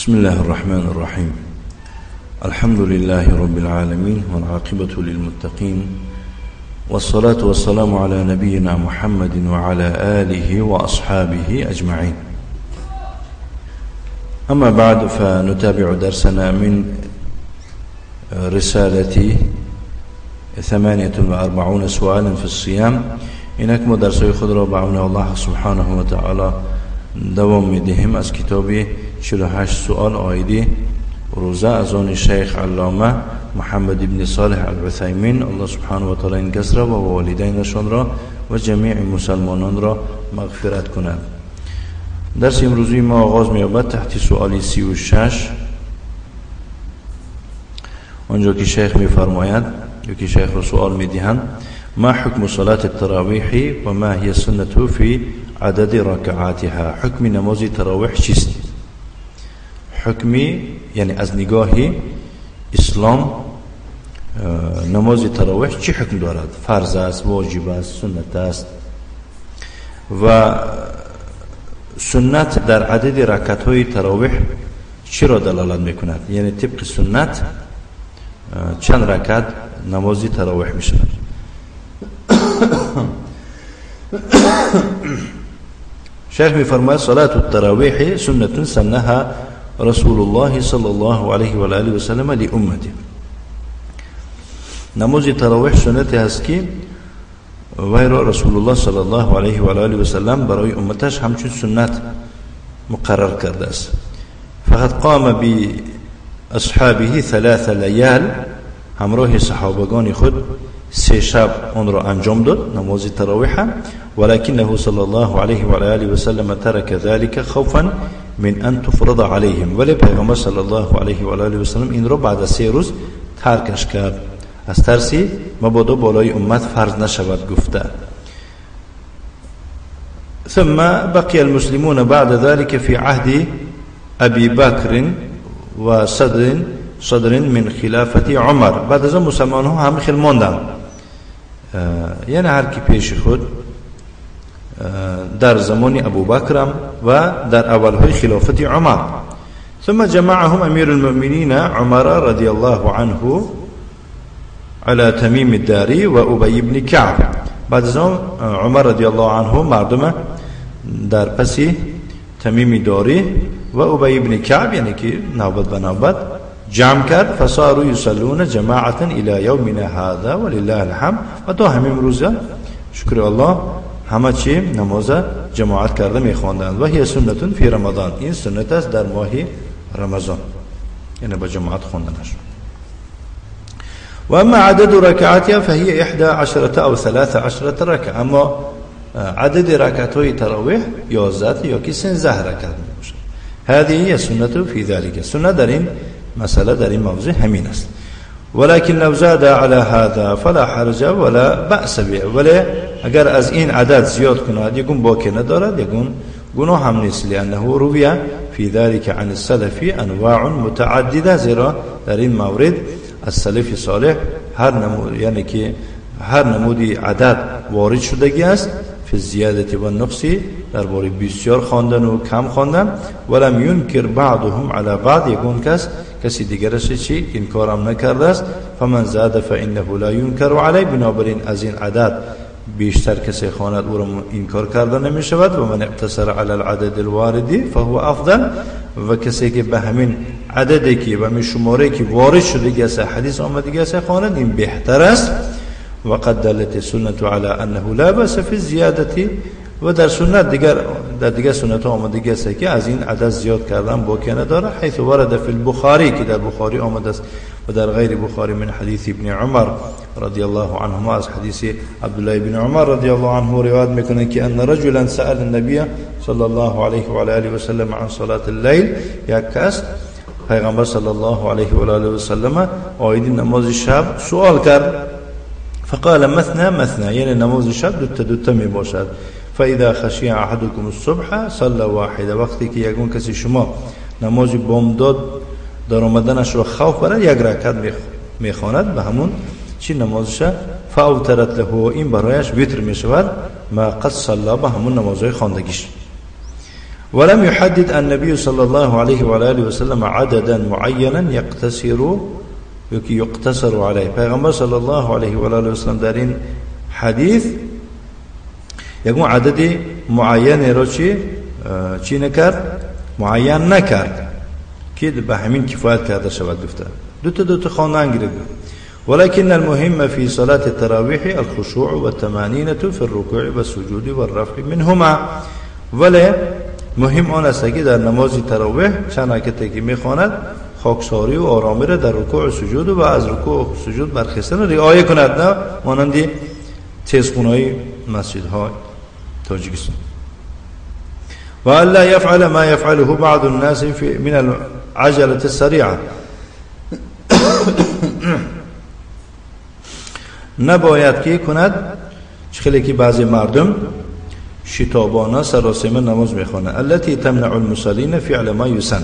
بسم الله الرحمن الرحيم. الحمد لله رب العالمين والعاقبة للمتقين، والصلاة والسلام على نبينا محمد وعلى آله وأصحابه أجمعين. أما بعد، فنتابع درسنا من رسالة 48 سؤالا في الصيام. إنك مدرسة خضرة بعون الله سبحانه وتعالى دوام میدهیم از کتاب 48 سؤال آیدی روزه از آن شیخ علامه محمد ابن صالح العثیمین، الله سبحانه و تعالی این کس را و والدینشان را و جمیع مسلمانان را مغفرت کند. درس امروزی ما آغاز می‌یابد تحت سؤال 36، آنجا که شیخ می‌فرماید یا که شیخ را سؤال می‌دهند: ما حکم صلاة التراویح و ما هی السنة فی عدد رکعاتها؟ حکم نماز تراویح چیست؟ حکمی یعنی از نگاه اسلام نماز تراویح چی حکم دارد؟ فرض است، واجب است، سنت است؟ و سنت در عدد رکعت های تراویح چی را دلالت میکند؟ یعنی طبق سنت چند رکعت نماز تراویح میشود؟ شیخ میفرماید: صلاة التراویح سنة سنها رسول الله صلی الله علیه و آله و سلم لأمته. نماز تراویح سنتی هست که وی را رسول الله صلی الله علیه و آله و سلم برای امتش همچون سنت مقرر کرده است. فقط قام بی اصحابه 3 لیال، همراه صحابگان خود 3 شب آن را انجام داد نماز تراویح، ولكنه صلی الله علیه و آله و سلم ترک ذلك خوفا من ان تفرض عليهم، ولی پیغمبر صلی الله علیه و آله و سلم این را بعد از 3 روز ترکش کرد، از ترسی مبادا بالای امت فرض نشود گفته. ثم بقي المسلمون بعد ذلك في عهد ابي بكر و صدر من خلافت عمر. بعد از مسلمان ها هم خیلی ماندن، یعنی هر کی پیش خود در زمان ابو بکر و در اولهای خلافت عمر. ثم جمعهم امیر المؤمنین عمر رضی الله عنه على تمیم الداری و ابی بن کعب. بعد از عمر رضی الله عنه مردم در پسی تمیم داری و ابی بن کعب، یعنی که نوبت به نوبت جمع کرد. فصاروا یصلون جماعتا الى یومنا هذا ولله الحمد. و تا همین روز شکر الله همه چی نماز جماعت کرده میخواندند. و هی سنتون فی رمضان، این سنت است در ماه رمضان، یعنی با جماعت خواندنش. و اما عدد رکعاتها فهی 11 او 13 رکعه. اما عدد رکعت های تراویح 11 یا که 13 رکعت میباشد. هذه هی سنت فی ذلك، سنت در این مسئله در این موضوع همین است. ولكن لو زاد على هذا فلا حرج ولا بأس به، ولی اگر از این عدد زیاد کند یکون باکی ندارد، یکون گناه هم نیست. لانه روی فی ذلك عن السلف انواع متعدده، زیرا در این مورد از سلف صالح یعنی که هر نمودی عدد وارد شدگی است. فی الزیادة و النقص، درباره بسیار خواندن و کم خواندن. ولم ينکر بعضهم على بعض، یکون کسی دیگرش چی انکارم نکرده است. فمن زاد فانه لا ينکر علی، بنابراین از این عدد بیشتر کسی خواند او را انکار کرده نمی شود. و من اقتصر على العدد الوارد فهو افضل، و کسی که به همین عددی که و همین شماره که وارد شده است حدیث آمده است خواند، این بهتر است. وقد دلت السنة على انه لا باس في الزياده، و در سنت دیگر سنت ها آمده است که از این عدد زیاد کردن باکی نداره. حيث ورد في البخاري، که در بخاری آمده است و در غیر بخاری من حدیث ابن عمر رضی الله عنهما، از حدیث عبدالله ابن عمر رضی الله عنه روایت میکنه که ان رجلا سأل النبي صلی الله علیه و آله و سلم عن صلاة الليل، یک کس پیغمبر صلی الله علیه و آله و سلم آیدی نماز شب سوال کرد. فقال مثنى، یعنی نماز شب دوتا می باشد. فاذا خشی احدكم الصبح صلى واحده، وقتی که یکون کسی شما نماز بامداد در آمدنش را خوف برد، یک رکعت میخواند به همون چی نمازش. فاوترت له، این برایش وتر میشود. ما قد صلى، به همون نمازهای خواندگیش. ولم يحدد النبي صلى الله عليه وآله وسلم عددا معينا يقتصر عليه. پیغمبر صلی الله علیه و آله و سلم در این حدیث یک عدد معین را چی نکرد؟ معین نکرد که به همین کفایت کرده شود. گفته دو تا خواندن گرفت. ولكن المهم في صلاة التراويح الخشوع والطمأنينة في الركوع والسجود والرفع منهما. ولی مهم آن است که در نماز تراویح چند رکعتی که میخواند خاکساری و آرامی را در رکوع و سجود و از رکوع و سجود برخستن رعایت کند، نه مانند تیزخونه‌های مسجدهای تاجیکستان. و الا يفعل ما يفعله بعض الناس من العجلة السريعة. نباید که کند خیلی که بعضی مردم شتابانه سراسیمه نماز میخوانند التي تمنع المصلين فعل ما يسن،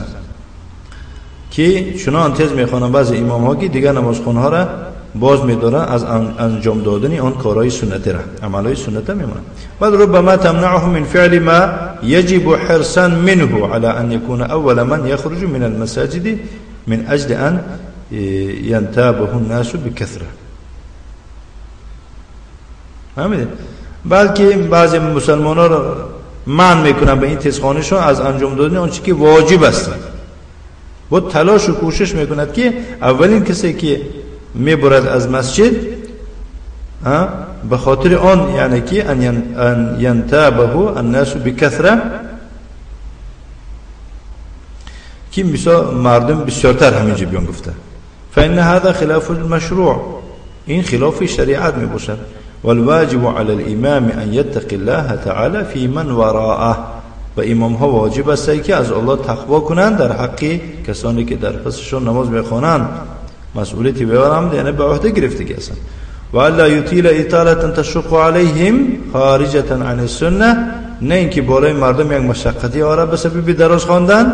که چنان تیز میخوانند بعضی امام ها که دیگر نمازخوان ها را باز میدارن از انجام دادن آن کارهای سنتی را، عملهای سنتی میمونند. بل ربما تمنعهم من فعل ما يجب حرصا منه على ان يكون اول من يخرج من المساجد من اجل ان ينتابه الناس بكثره. همین بلکه بعضی مسلمان‌ها را منع میکنن به این تیزخوانیشون از انجام دادن آنچه که واجب است. با تلاش و کوشش میکند که اولین کسی که میبرد از مسجد به خاطر آن یعنی که ان ینتابه الناس بکثره، که مثلا مردم بسیارتر همینجا بیان گفته. فإن هذا خلاف المشروع، این خلاف شریعت میباشد. والواجب على الامام ان يتقي الله تعالى في من وراءه. و امام ها واجب است که از الله تقوا کنند در حق کسانی که در پسشون نماز میخوانند، مسئولیتی ببرند، یعنی به عهده گرفتگی هستند. و الا یطیل اطاله تشق عليهم خارجه عن السنه، نه اینکه بالای مردم یک مشقتی آره به سبب دراز خواندن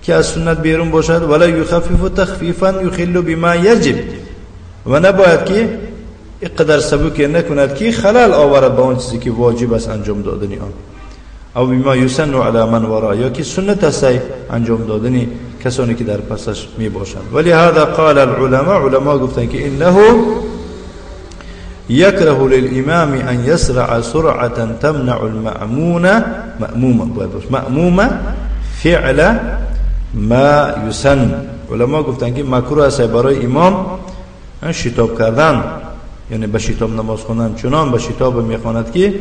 که از سنت بیرون باشد. ولا یخفف تخفیفا یخل بما یجب، و نباید که اینقدر سبک نکند که خلل آورد به اون چیزی که واجب است انجام دادن آن. او بما یسن علی من ورا، یا که سنت است انجام دادن کسانی که در پسش می باشند. ولی هذا قال العلماء، علما گفتند که انه يكره للامام ان يسرع سرعه تمنع مأمومه فعل ما يسن. علما گفتند که مکروه است برای امام شتاب کردن، یعنی به شتاب نماز خوندن، چنان به شتاب میخواند که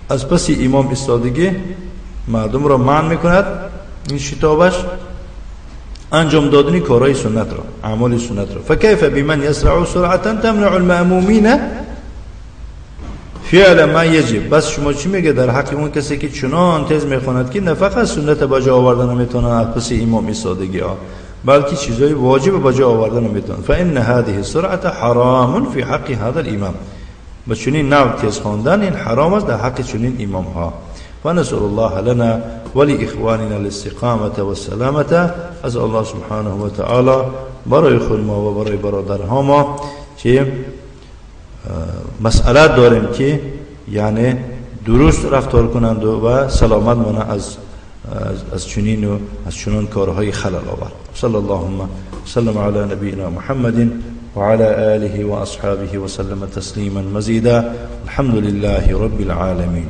از پس امام ایستادگی مردم را منع میکند این شتابش انجام دادن کارهای سنت را، اعمال سنت را. فكيف بمن يسرع سرعه تمنع المأمومين فعل ما يجب. بس شما چی میگه در حق اون کسی که چنان تیز میخواند که نه فقط سنت به جا آوردن نمیتونه از پس امام ایستادگی ها، بلکه چیزای واجب به جا آوردن نمیتونه. فإن هذه السرعه حرام في حق هذا الامام. و چنین نوع تیز خواندن این حرام است در حق چنین امام ها. فنسأل الله لنا ولإخواننا الاستقامة والسلامة. از الله سبحانه و تعالی برای خود ما و برای برادرها ما که مسئله داریم که یعنی درست رفتار کنند و سلامت مانند از چنین کارهای خلل آور. صلی الله وسلم علی نبینا محمد وعلى آله وأصحابه وسلم تسليما مزيدا. الحمد لله رب العالمين.